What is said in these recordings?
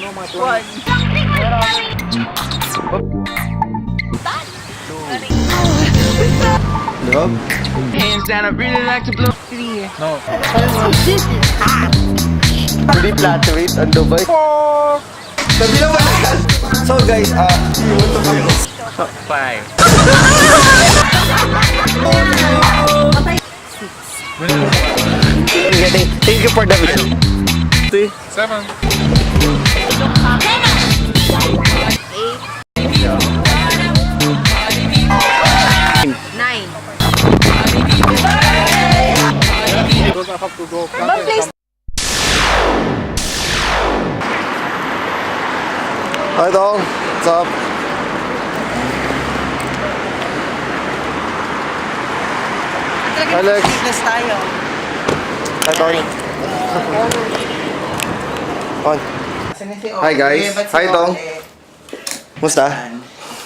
Love? Hands down, I really like to blow it in. No. Hindi fluctuate ang Dubai. Sabi naman agad. So guys, Top 5. Thank you for the video. 7. Nine. Hi Dong, what's up? Alex. Fitness tayo. Hi Tony. On. Hi guys. Hi Dong. Musta?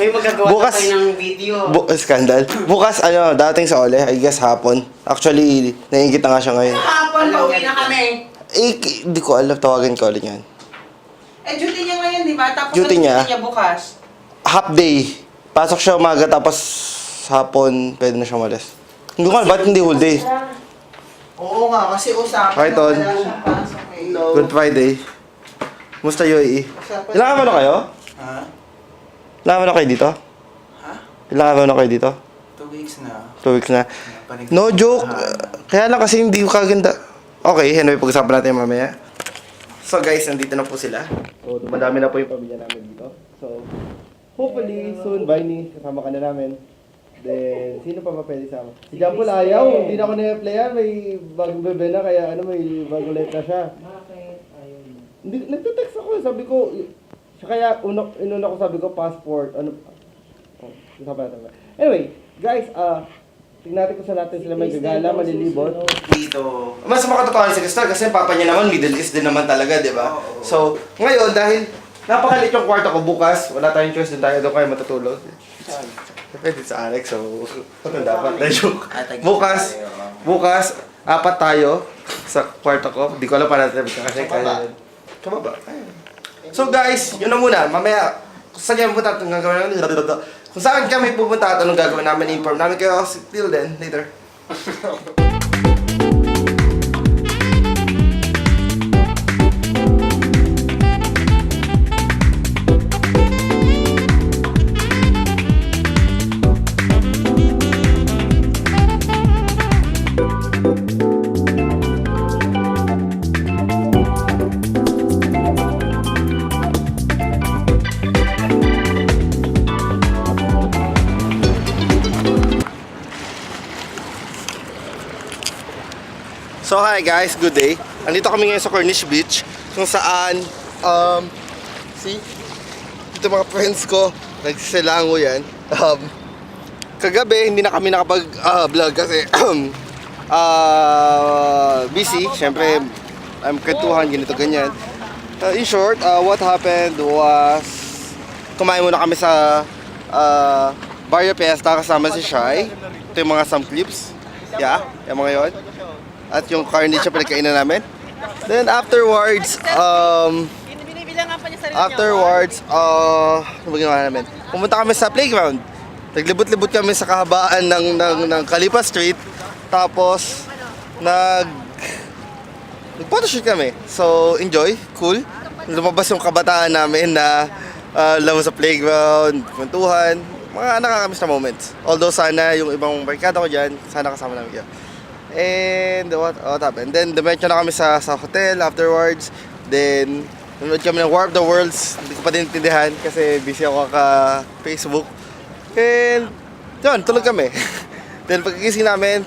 May magagawa Bukas. tayo ng video. Scandal. Bukas dating sa Ole, I guess hapon. Actually, naiingit na nga siya ngayon. Hapon, pauwi na kami. Hindi ko alam, tawagan ko ulit yan. Eh, duty niya ngayon, di ba? Tapos Duty niya? bukas. Half day. Pasok siya umaga tapos hapon pwede na siya umalis. Hindi ko alam, ba't hindi whole day? Oo nga, kasi usapan Hi, Ton. wala siyang pasok eh. Good Friday. Musta UAE? Ilang araw na kayo? Ha? Ilang araw na kayo dito? Ha? Ilang araw na kayo dito? 2 weeks na. 2 weeks na. No joke. Kaya lang kasi hindi ko kaganda. Okay, anyway, pag-usapan natin mamaya. So guys, nandito na po sila. So, dumadami na po yung pamilya namin dito. So, hopefully, soon, Viney, kasama ka na namin. Then, sino pa ba pwede sama? Si Jampol ayaw, hindi na ako na-playan. May bagong bebe na, kaya may bagong life na siya. Bakit? Ayaw mo. Hindi, nagte-text ako, sabi ko, siya kaya, inuna ko sabi ko, passport, usapan natin. Anyway, guys, tingnan natin kung saan natin sila may gagala, malilibot. Dito. Mas makatotohanan si Crystal kasi papa niya naman, Middle East din naman talaga, di ba? Oo. So, ngayon, dahil napakalit yung kwarto ko bukas, wala tayong choice, doon tayo kayo matutulog. Pwede sa Alex, so, ano dapat? Joke. Bukas, apat tayo sa kwarto ko. Di ko alam pa natin kasi kaya. Kababa. So guys, yun na muna. Mamaya, kung saan kami pupunta, anong gagawin namin? Kung saan kami pupunta at anong gagawin namin, inform namin kayo. Till then, later. So hi guys, good day. Andito kami ngayon sa Corniche Beach kung saan see? Ito mga friends ko, nagsisilango yan. Kagabi hindi na kami nakapag-vlog kasi busy. Siyempre, I'm kwentuhan, ganito ganyan. In short, what happened was kumain muna kami sa Barrio Fiesta kasama si Shai. Ito yung mga some clips. Yeah, yung mga yun. At yung carnage na pinagkainan namin. Then afterwards, ano ba ginawa namin? Pumunta kami sa playground. Naglibot-libot kami sa kahabaan ng Khalifa Street. Tapos, nag-photoshoot kami. So, enjoy, cool. Lumabas yung kabataan namin na laro sa playground, kwentuhan. Mga nakakamiss na moments. Although sana yung ibang barkada ko dyan, sana kasama namin yun. And what happened? Then dumiretso na kami sa hotel afterwards. Then nanood kami ng War of the Worlds. Hindi ko pa din intindihan kasi busy ako Facebook. And yun, tulog kami. Then pagkagising namin,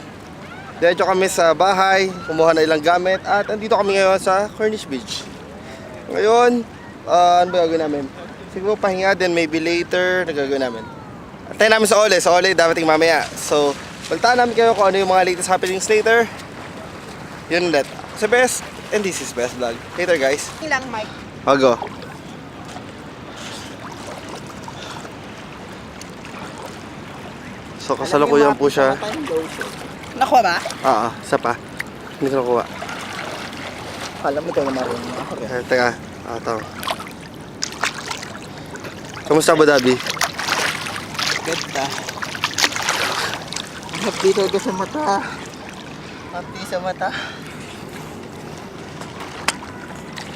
diretso kami sa bahay, kumuha na ilang gamit. At andito kami ngayon sa Corniche Beach. Ngayon, ano ba gagawin namin? Siguro pahinga, then maybe later nagagawin namin. Antayin namin sa Ole. Sa Ole, dapating mamaya. So, balitaan namin kayo kung ano yung mga latest happenings later. Yun ulit. Sa Best, and this is Best Vlog. Later guys. Ilang mic? I'll go. So kasalukuyan po siya. Nakuha ba? Isa pa. Hindi ko nakuha. Alam mo ito na marunong. Teka, ito. Kamusta Abu Dhabi? Ganda. Happy talaga sa mata. Happy sa mata.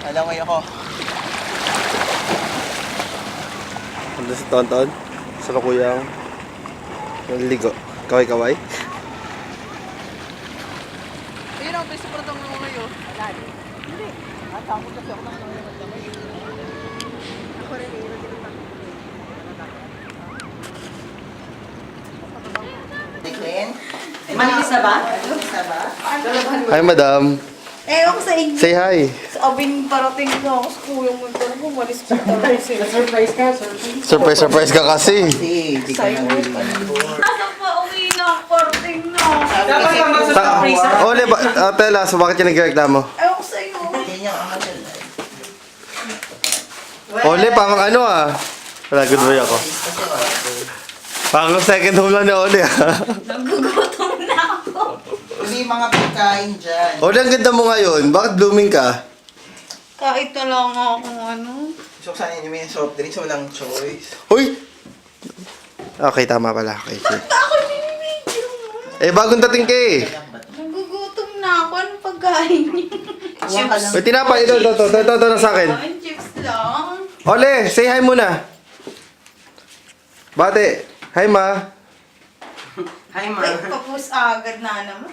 Alamay ako. Ano sa Tonton? Sa Lukuyang. Naliligo. Kaway-kaway. Ayun ako, may super tong mga kayo. Wala din. Hindi. Natakot kasi ako ng mga kamay. Ako rin, Clean? Malinis na ba? Malinis na ba? Hi, madam. Ewan ko sa inyo. Say hi. Sa abing parating na ako sa kuya mo. Pero bumalis pa talaga sila. Surprise ka, surprise. Surprise ka kasi. Hindi ka na ulit. Nasaan pa uwi na? Parating na. Dapat ka magsa-surprise. Ole, tela, so bakit yung nagreklamo? Ewan ko sa iyo. Yan yung ama nila. Ole, parang ano ah. Wala, good boy ako. Parang second home lang ni Ole ah. Nagugutom na ako. Hindi mga pagkain dyan. Ole, ang ganda mo ngayon. Bakit blooming ka? Kahit na lang ako ano. Suksanin niyo may soft drinks, walang choice. Uy! Okay, tama pala. Okay, okay. Ako binibidyo mo. Eh, bagong dating ka eh. Nagugutom na ako. Anong pagkain niyo? Chips. May tinapay. Ito na sa akin. Ang chips lang. Ole, say hi muna. Bate. Hi, ma. Hi, Ay, tapos agad na naman.